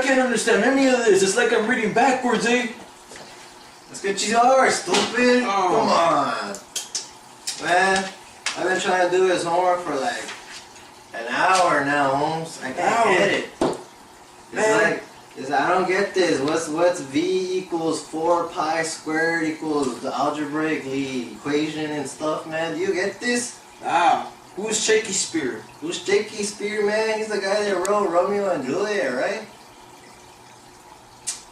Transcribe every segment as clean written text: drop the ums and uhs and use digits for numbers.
can't understand any of this. It's like I'm reading backwards, eh? Let's get you are, stupid. Oh. Come on. Man, I've been trying to do this homework for like an hour now, Holmes. I can't get it. I don't get this. What's V equals 4 pi squared equals the algebraic equation and stuff, man? Do you get this? Ah, who's Shakespeare? Who's Shakespeare, man? He's the guy that wrote Romeo and Juliet, right?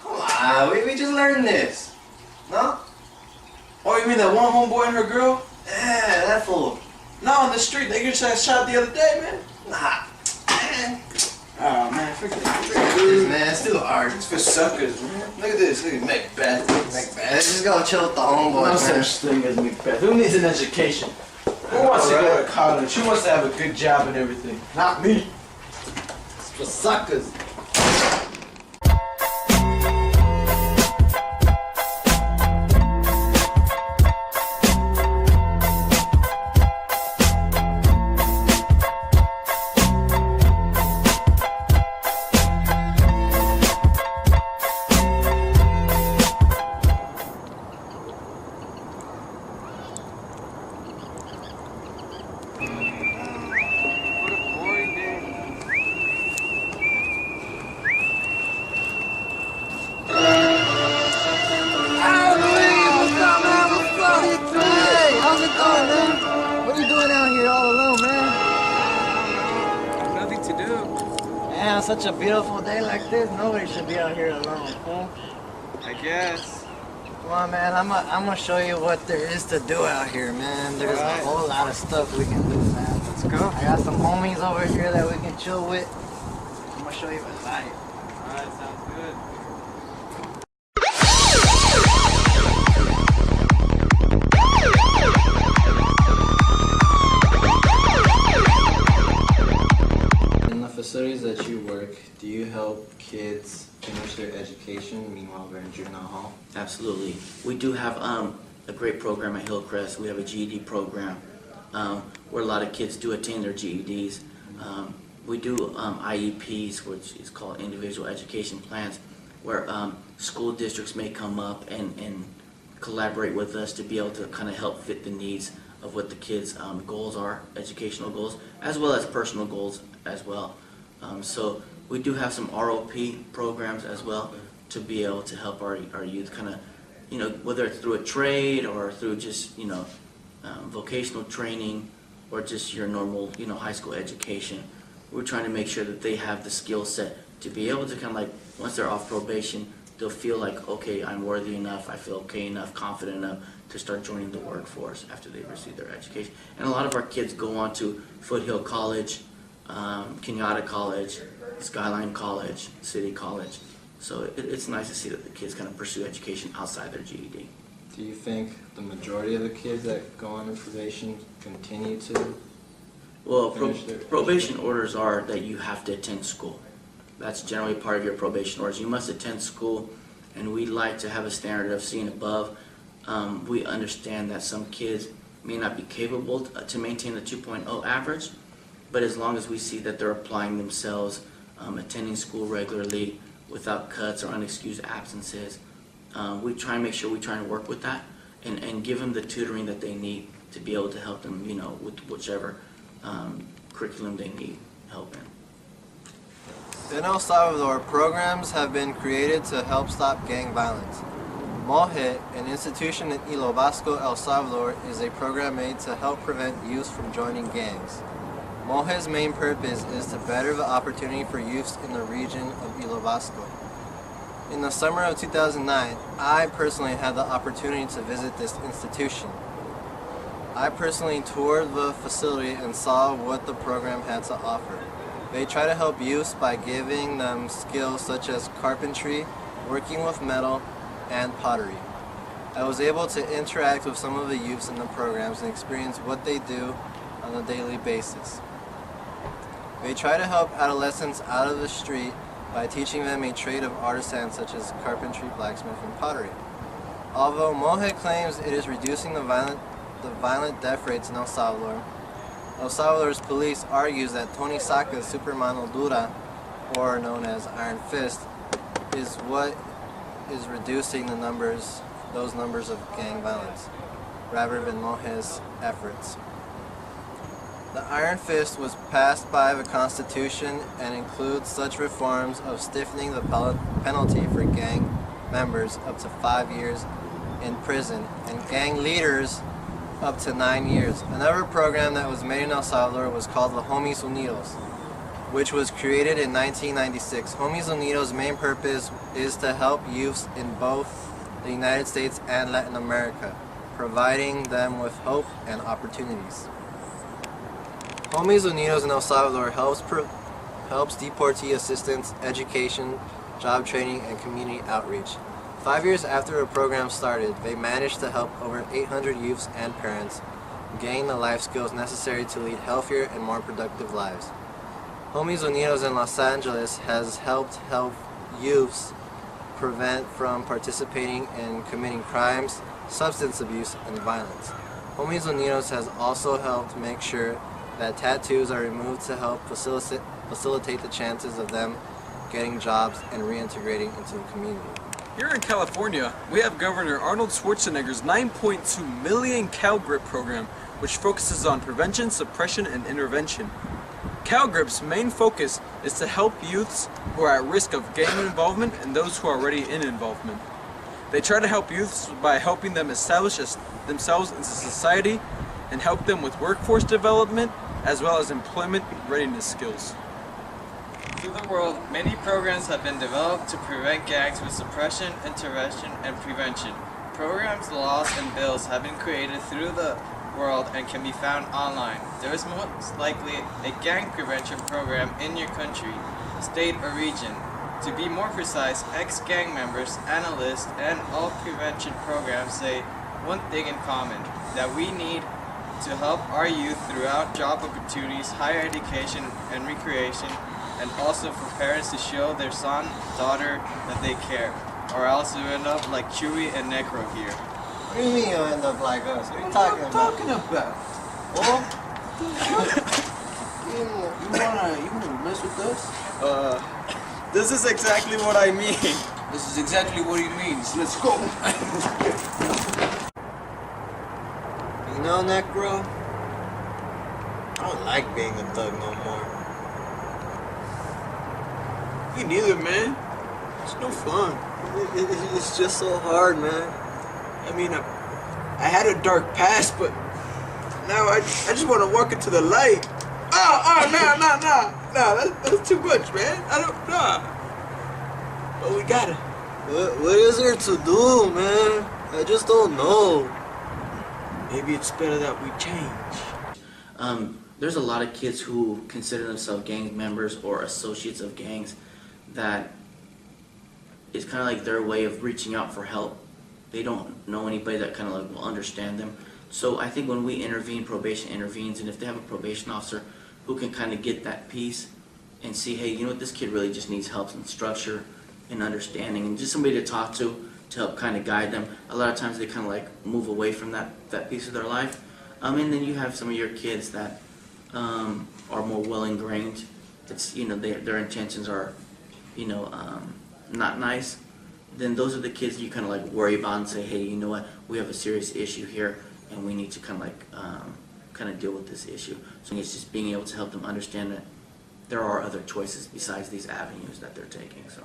Come on, we just learned this. No? Oh, you mean that one homeboy and her girl? Yeah, that fool. No, on the street. They just got shot the other day, man. Nah. Man. Oh, man, forget This, man, it's too hard. It's for suckers, man. Look at this. Look at Macbeth. Let's just go chill with the homeboys, No man. such thing as Macbeth. Who needs an education? Who wants to go to college? Who wants to have a good job and everything? Not me. It's for suckers. Man, on such a beautiful day like this, nobody should be out here alone, fool. I guess. Come on, man, I'm gonna show you what there is to do out here, man. There's a whole lot of stuff we can do, man. Let's go. I got some homies over here that we can chill with. I'm gonna show you what's like. Alright, sounds good. Facilities that you work, do you help kids finish their education meanwhile they're in juvenile hall? Absolutely. We do have a great program at Hillcrest. We have a GED program where a lot of kids do attain their GEDs. We do IEPs, which is called Individual Education Plans, where school districts may come up and collaborate with us to be able to kind of help fit the needs of what the kids' goals are, educational goals, as well as personal goals as well. So we do have some ROP programs as well to be able to help our youth kind of, you know, whether it's through a trade or through just, you know, vocational training or just your normal, you know, high school education. We're trying to make sure that they have the skill set to be able to kind of like, once they're off probation, they'll feel like, okay, I'm worthy enough, I feel okay enough, confident enough to start joining the workforce after they receive their education. And a lot of our kids go on to Foothill College, Kenyatta College, Skyline College, City College. So it's nice to see that the kids kind of pursue education outside their GED. Do you think the majority of the kids that go on probation continue to Well, finish their probation orders are that you have to attend school. That's generally part of your probation orders. You must attend school, and we like to have a standard of C and above. We understand that some kids may not be capable to maintain the 2.0 average, but as long as we see that they're applying themselves, attending school regularly without cuts or unexcused absences, we try and make sure we try and work with that and give them the tutoring that they need to be able to help them, you know, with whichever curriculum they need help in. In El Salvador, programs have been created to help stop gang violence. MOJE, an institution in Ilobasco, El Salvador, is a program made to help prevent youth from joining gangs. MOJE's main purpose is to better the opportunity for youths in the region of Ilobasco. In the summer of 2009, I personally had the opportunity to visit this institution. I personally toured the facility and saw what the program had to offer. They try to help youths by giving them skills such as carpentry, working with metal, and pottery. I was able to interact with some of the youths in the programs and experience what they do on a daily basis. They try to help adolescents out of the street by teaching them a trade of artisans such as carpentry, blacksmith, and pottery. Although MOJE claims it is reducing the violent death rates in El Salvador, El Salvador's police argues that Tony Saca's Supermano Dura, or known as Iron Fist, is what is reducing those numbers of gang violence, rather than Moje's efforts. The Iron Fist was passed by the Constitution and includes such reforms of stiffening the penalty for gang members up to 5 years in prison and gang leaders up to 9 years. Another program that was made in El Salvador was called the Homies Unidos, which was created in 1996. Homies Unidos' main purpose is to help youths in both the United States and Latin America, providing them with hope and opportunities. Homies Unidos in El Salvador helps deportee assistance, education, job training, and community outreach. 5 years after the program started, they managed to help over 800 youths and parents gain the life skills necessary to lead healthier and more productive lives. Homies Unidos in Los Angeles has helped youths prevent from participating in committing crimes, substance abuse, and violence. Homies Unidos has also helped make sure that tattoos are removed to help facilitate the chances of them getting jobs and reintegrating into the community. Here in California, we have Governor Arnold Schwarzenegger's 9.2 million CalGRIP program, which focuses on prevention, suppression, and intervention. CalGRIP's main focus is to help youths who are at risk of gang involvement and those who are already in involvement. They try to help youths by helping them establish themselves into society and help them with workforce development as well as employment readiness skills. Through the world, many programs have been developed to prevent gangs with suppression, intervention, and prevention. Programs, laws, and bills have been created through the world and can be found online. There is most likely a gang prevention program in your country, state, or region. To be more precise, ex-gang members, analysts, and all prevention programs say one thing in common, that we need to help our youth throughout job opportunities, higher education, and recreation, and also for parents to show their son, daughter that they care, or else you end up like Chewy and Necro here. What do you mean you'll end up like us? What are you talking about? Well, you wanna mess with us? This is exactly what I mean. This is exactly what he means. Let's go. You know, Necro, I don't like being a thug no more. Me neither, man. It's no fun. It's just so hard, man. I mean, I had a dark past, but now I just want to walk into the light. Nah, that's too much, man. But we gotta. What is there to do, man? I just don't know. Maybe it's better that we change. There's a lot of kids who consider themselves gang members or associates of gangs that is kind of like their way of reaching out for help. They don't know anybody that kind of like will understand them. So I think when we intervene, probation intervenes, and if they have a probation officer who can kind of get that piece and see, hey, you know what, this kid really just needs help and structure and understanding and just somebody to talk to help kind of guide them. A lot of times they kind of like move away from that piece of their life. And then you have some of your kids that are more well ingrained. It's, you know, their intentions are, you know, not nice. Then those are the kids you kind of like worry about and say, hey, you know what, we have a serious issue here and we need to kind of like deal with this issue. So it's just being able to help them understand that there are other choices besides these avenues that they're taking. So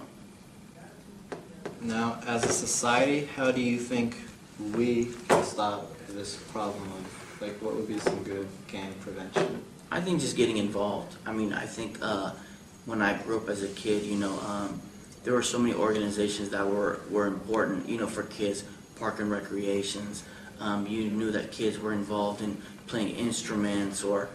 Now, as a society, how do you think we can stop this problem of, like, what would be some good gang prevention? I think just getting involved. I mean, I think when I grew up as a kid, you know, there were so many organizations that were important, you know, for kids, park and recreations. You knew that kids were involved in playing instruments or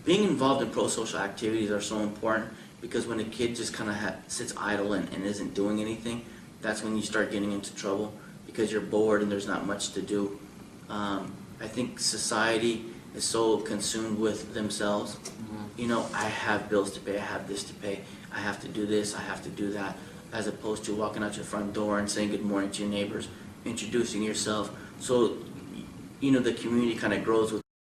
being involved in pro-social activities are so important because when a kid just kind of sits idle and isn't doing anything, that's when you start getting into trouble because you're bored and there's not much to do. I think society is so consumed with themselves. You know, I have bills to pay, I have this to pay, I have to do this, I have to do that, as opposed to walking out your front door and saying good morning to your neighbors, introducing yourself. So, you know, the community kind of grows